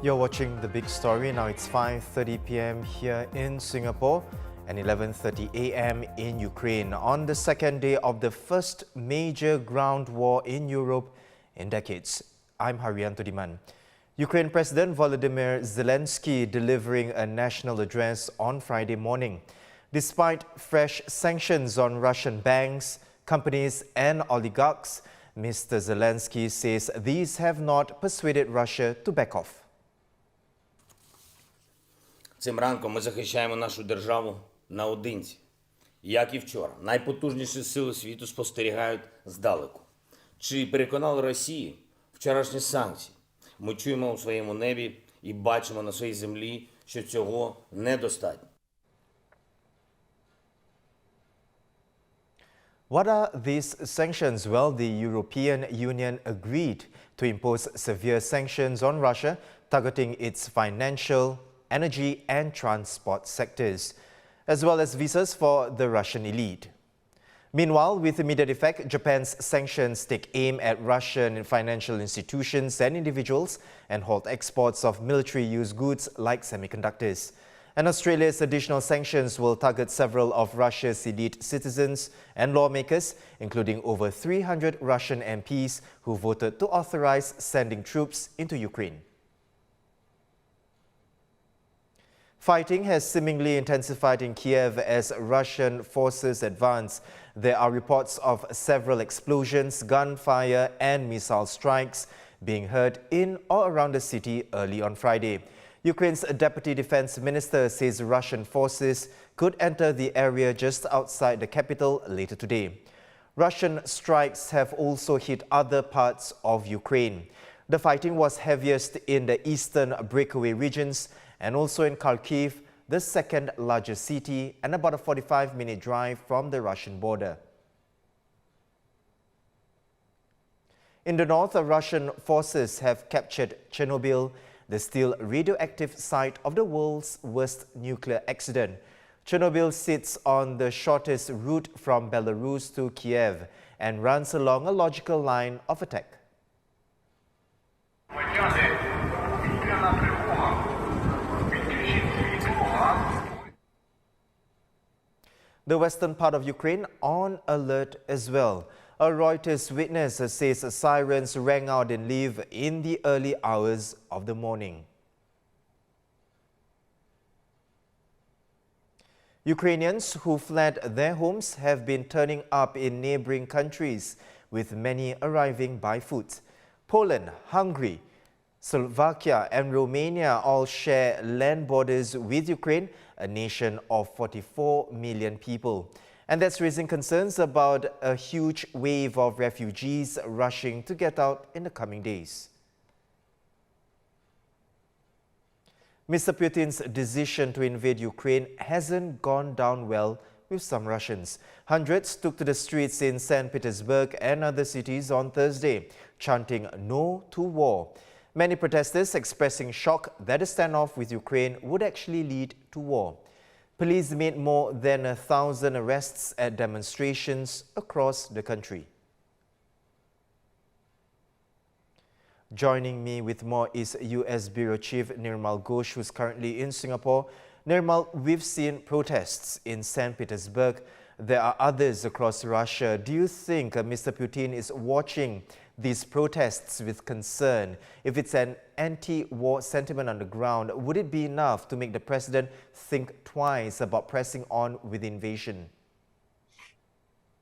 You're watching The Big Story. Now it's 5:30 p.m. here in Singapore and 11:30 a.m. in Ukraine on the second day of the first major ground war in Europe in decades. I'm Haryanto Diman. Ukraine President Volodymyr Zelensky delivering a national address on Friday morning. Despite fresh sanctions on Russian banks, companies and oligarchs, Mr. Zelensky says these have not persuaded Russia to back off. Цим ранком ми захищаємо нашу державу наодинці. Як і вчора, найпотужніші сили світу спостерігають здалеку. Чи переконали Росію вчорашні санкції? Ми чуємо у своєму небі і бачимо на своїй землі, що цього недостатньо. What are these sanctions? Well, the European Union agreed to impose severe sanctions on Russia, targeting its financial, energy and transport sectors, as well as visas for the Russian elite. Meanwhile, with immediate effect, Japan's sanctions take aim at Russian financial institutions and individuals and halt exports of military-use goods like semiconductors. And Australia's additional sanctions will target several of Russia's elite citizens and lawmakers, including over 300 Russian MPs who voted to authorize sending troops into Ukraine. Fighting has seemingly intensified in Kyiv as Russian forces advance. There are reports of several explosions, gunfire and missile strikes being heard in or around the city early on Friday. Ukraine's Deputy Defense Minister says Russian forces could enter the area just outside the capital later today. Russian strikes have also hit other parts of Ukraine. The fighting was heaviest in the eastern breakaway regions and also in Kyiv, the second largest city and about a 45-minute drive from the Russian border. In the north, Russian forces have captured Chernobyl, the still radioactive site of the world's worst nuclear accident. Chernobyl sits on the shortest route from Belarus to Kyiv and runs along a logical line of attack. The western part of Ukraine on alert as well. A Reuters witness says sirens rang out in Lviv in the early hours of the morning. Ukrainians who fled their homes have been turning up in neighbouring countries, with many arriving by foot. Poland, Hungary, Slovakia and Romania all share land borders with Ukraine, a nation of 44 million people. And that's raising concerns about a huge wave of refugees rushing to get out in the coming days. Mr. Putin's decision to invade Ukraine hasn't gone down well with some Russians. Hundreds took to the streets in St. Petersburg and other cities on Thursday, chanting "No to war." Many protesters expressing shock that a standoff with Ukraine would actually lead to war. Police made more than 1,000 arrests at demonstrations across the country. Joining me with more is U.S. Bureau Chief Nirmal Ghosh, who's currently in Singapore. Nirmal, we've seen protests in St. Petersburg. There are others across Russia. Do you think Mr. Putin is watching these protests with concern? If it's an anti-war sentiment on the ground, would it be enough to make the president think twice about pressing on with invasion?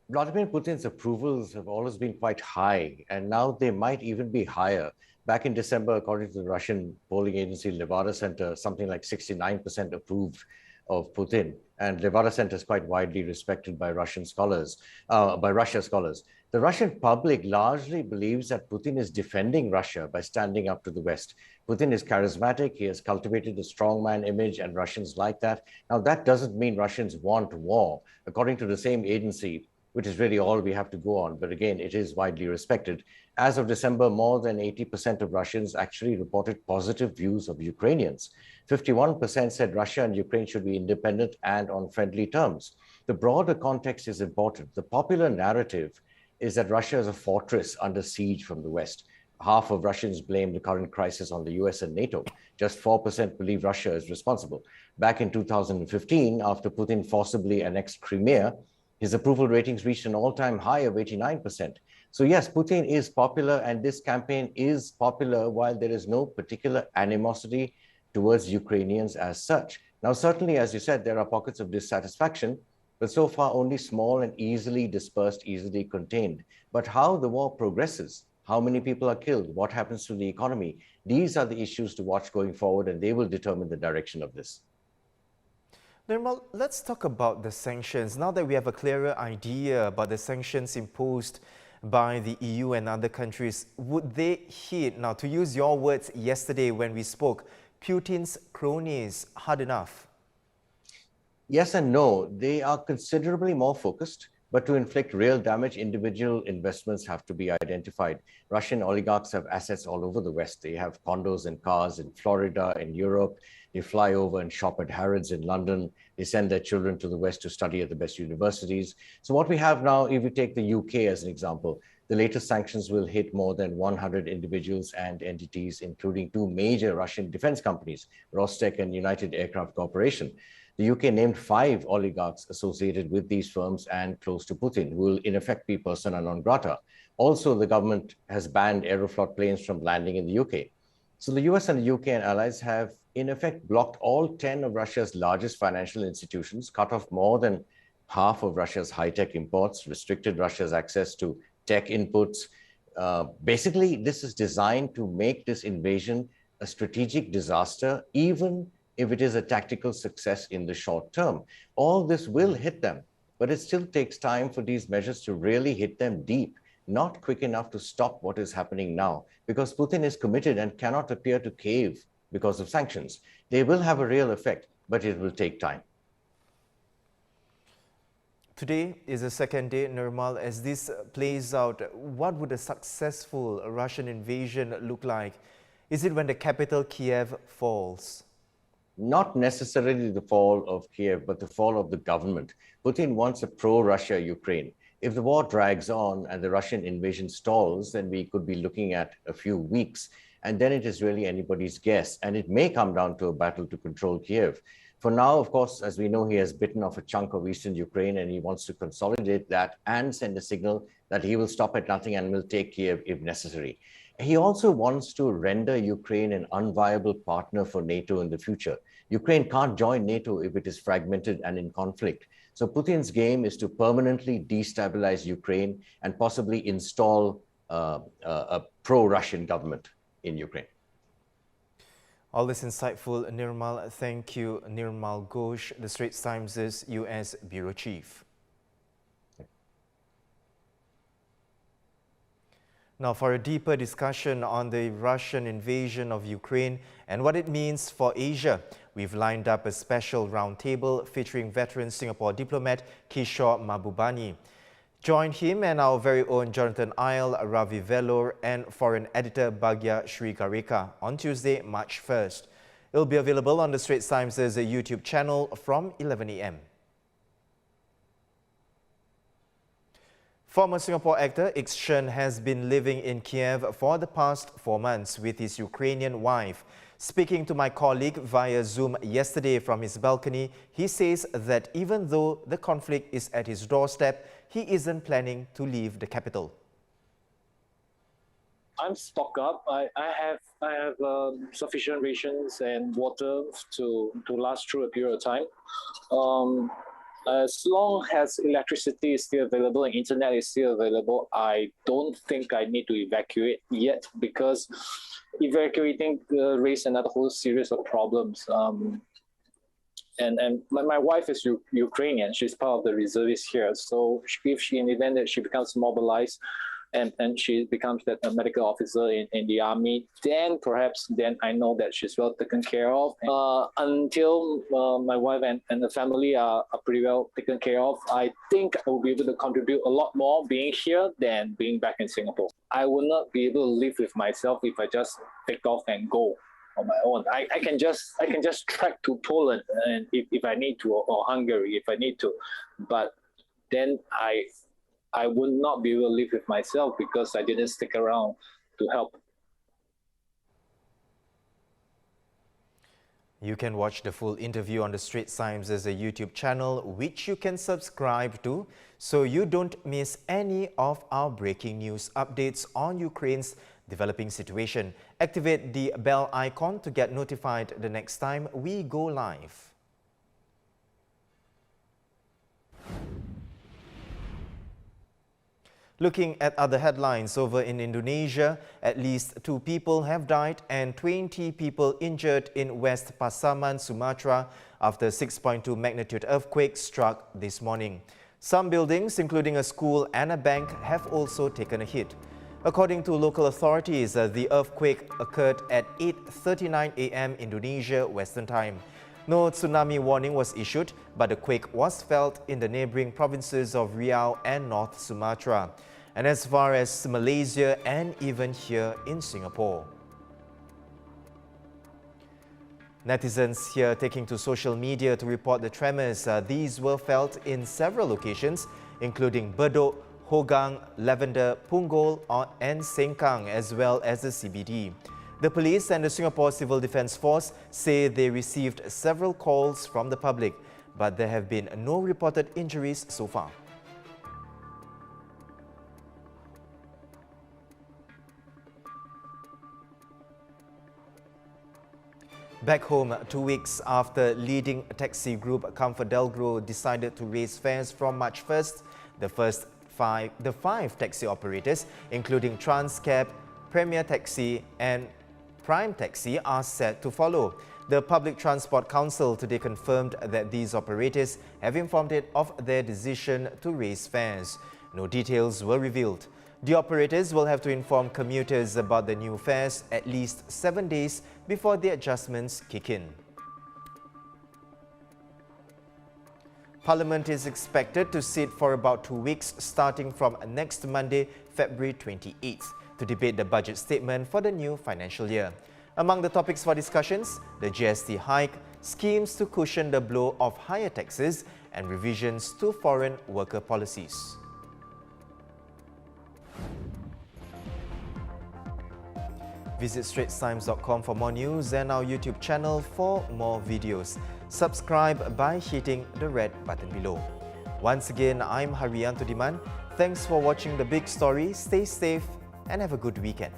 Vladimir Putin's approvals have always been quite high, and now they might even be higher. Back in December, according to the Russian polling agency Levada Center, something like 69% approved of Putin. And Levada Center is quite widely respected by Russian scholars, Russia scholars. The Russian public largely believes that Putin is defending Russia by standing up to the West. Putin is charismatic, he has cultivated a strongman image, and Russians like that. Now, that doesn't mean Russians want war. According to the same agency, which is really all we have to go on, but again, it is widely respected. As of December, more than 80% of Russians actually reported positive views of Ukrainians. 51% said Russia and Ukraine should be independent and on friendly terms. The broader context is important. The popular narrative is that Russia is a fortress under siege from the West. half of Russians blame the current crisis on the US and NATO. Just 4% believe Russia is responsible. Back in 2015, after Putin forcibly annexed Crimea, his approval ratings reached an all-time high of 89%. So yes, Putin is popular, and this campaign is popular while there is no particular animosity towards Ukrainians as such. Now, certainly, as you said, there are pockets of dissatisfaction, but so far only small and easily dispersed, easily contained. But how the war progresses, how many people are killed, what happens to the economy, these are the issues to watch going forward, and they will determine the direction of this. Nirmal, let's talk about the sanctions. Now that we have a clearer idea about the sanctions imposed by the EU and other countries, would they hit, now to use your words yesterday when we spoke, Putin's cronies hard enough? Yes and no. They are considerably more focused, but to inflict real damage, individual investments have to be identified. Russian oligarchs have assets all over the West. They have condos and cars in Florida, in Europe. They fly over and shop at Harrods in London. They send their children to the West to study at the best universities. So what we have now, if we take the UK as an example, the latest sanctions will hit more than 100 individuals and entities, including two major Russian defense companies, Rostec and United Aircraft Corporation. The UK named 5 oligarchs associated with these firms and close to Putin, who will in effect be persona non grata. Also, the government has banned Aeroflot planes from landing in the UK. So the US and the UK and allies have in effect blocked all 10 of Russia's largest financial institutions, cut off more than half of Russia's high-tech imports, restricted Russia's access to tech inputs. Basically, this is designed to make this invasion a strategic disaster, even if it is a tactical success in the short term. All this will hit them, but it still takes time for these measures to really hit them deep, not quick enough to stop what is happening now, because Putin is committed and cannot appear to cave because of sanctions. They will have a real effect, but it will take time. Today is the second day, Nirmal. As this plays out, what would a successful Russian invasion look like? Is it when the capital, Kyiv, falls? Not necessarily the fall of Kyiv, but the fall of the government. Putin wants a pro-Russia Ukraine. If the war drags on and the Russian invasion stalls, then we could be looking at a few weeks. And then it is really anybody's guess. And it may come down to a battle to control Kyiv. For now, of course, as we know, he has bitten off a chunk of eastern Ukraine, and he wants to consolidate that and send a signal that he will stop at nothing and will take Kyiv if necessary. He also wants to render Ukraine an unviable partner for NATO in the future. Ukraine can't join NATO if it is fragmented and in conflict. So Putin's game is to permanently destabilize Ukraine and possibly install a pro-Russian government in Ukraine. All this insightful, Nirmal. Thank you, Nirmal Ghosh, the Straits Times' US Bureau Chief. Now, for a deeper discussion on the Russian invasion of Ukraine and what it means for Asia, we've lined up a special roundtable featuring veteran Singapore diplomat Kishore Mahbubani. Join him and our very own Jonathan Isle, Ravi Vellore, and foreign editor Bhagya Srigarika on Tuesday, March 1st. It'll be available on the Straits Times' YouTube channel from 11 a.m. Former Singapore actor Ix Shen has been living in Kyiv for the past 4 months with his Ukrainian wife. Speaking to my colleague via Zoom yesterday from his balcony, he says that even though the conflict is at his doorstep, he isn't planning to leave the capital. I'm stocked up. I have sufficient rations and water to last through a period of time. As long as electricity is still available and internet is still available, I don't think I need to evacuate yet, because evacuating raises another whole series of problems. And my wife is Ukrainian. She's part of the reservists here. So if she, in the event that she becomes mobilized and she becomes that a medical officer in the army, then perhaps then I know that she's well taken care of. Until my wife and the family are pretty well taken care of, I think I will be able to contribute a lot more being here than being back in Singapore. I will not be able to live with myself if I just take off and go on my own. I can just trek to Poland and if I need to, or Hungary if I need to, but then I would not be able to live with myself because I didn't stick around to help You can watch the full interview on the Straits Times as a YouTube channel, which you can subscribe to, so you don't miss any of our breaking news updates on Ukraine's developing situation. Activate the bell icon to get notified the next time we go live. Looking at other headlines, over in Indonesia, at least 2 people have died and 20 people injured in West Pasaman, Sumatra, after a 6.2 magnitude earthquake struck this morning. Some buildings, including a school and a bank, have also taken a hit. According to local authorities, the earthquake occurred at 8:39 a.m. Indonesia Western Time. No tsunami warning was issued, but the quake was felt in the neighbouring provinces of Riau and North Sumatra, and as far as Malaysia and even here in Singapore. Netizens here taking to social media to report the tremors. These were felt in several locations, including Bedok, Hogang, Lavender, Punggol and Sengkang, as well as the CBD. The police and the Singapore Civil Defence Force say they received several calls from the public, but there have been no reported injuries so far. Back home, 2 weeks after leading taxi group COMFORTDELGRO decided to raise fares from March 1st, the five taxi operators, including Transcab, Premier Taxi and Prime Taxi, are set to follow. The Public Transport Council today confirmed that these operators have informed it of their decision to raise fares. No details were revealed. The operators will have to inform commuters about the new fares at least 7 days before the adjustments kick in. Parliament is expected to sit for about 2 weeks starting from next Monday, February 28th, to debate the budget statement for the new financial year. Among the topics for discussions, the GST hike, schemes to cushion the blow of higher taxes, and revisions to foreign worker policies. Visit straitstimes.com for more news and our YouTube channel for more videos. Subscribe by hitting the red button below. Once again, I'm Haryanto Diman. Thanks for watching The Big Story. Stay safe and have a good weekend.